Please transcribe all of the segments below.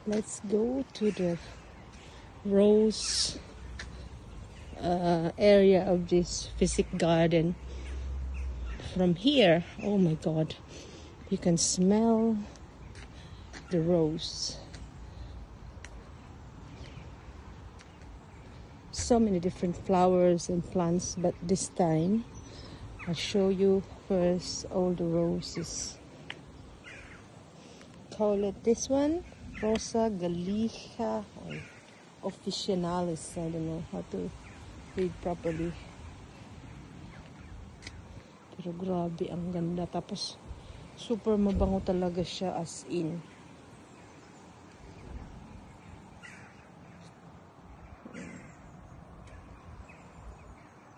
Let's go to the rose area of this physic garden. From here, oh my god, you can smell the rose. So many different flowers and plants, but this time I'll show you first all the roses. Call it this one Rosa Gallica or Officinalis. I don't know how to read properly. Pero grabe, ang ganda. Tapos super mabango talaga siya, as in.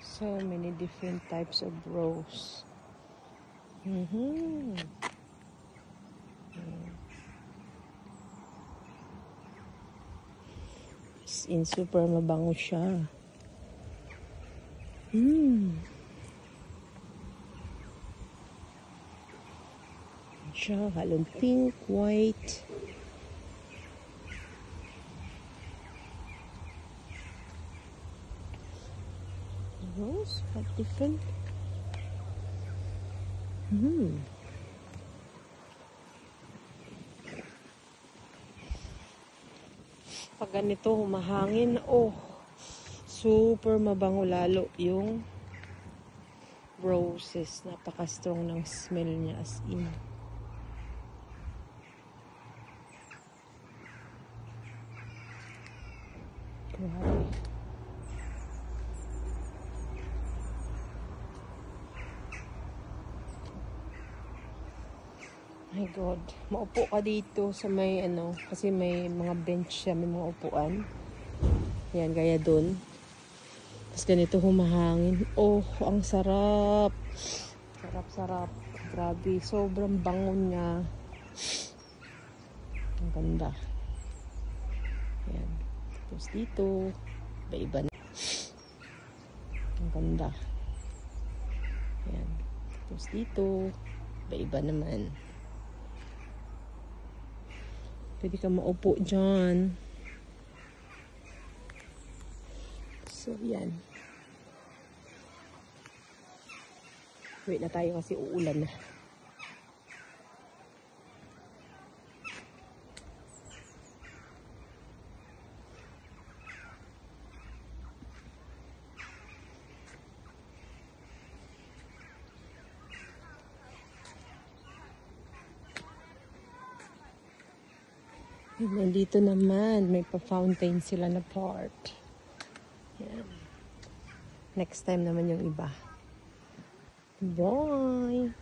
So many different types of rose. As in, super mabango siya. Siya, halong pink, white. Rose, but different. Pag ganito humahangin, oh, super mabango lalo yung roses. Napaka-strong ng smell niya, as in. Grabe. My God. Maupo ka dito sa may ano, kasi may mga bench siya, may mga upuan. Yan, gaya dun. Tapos ganito humahangin. Oh, ang sarap. Sarap-sarap. Grabe. Sobrang bango niya. Ang ganda. Yan. Tapos dito, iba-iba na. Ang ganda. Yan. Tapos dito, iba-iba naman. Pwede ka maupo dyan. So, yan. Wait na tayo kasi uulan na. And dito naman, may pa-fountain sila na part. Yan. Next time naman yung iba. Bye!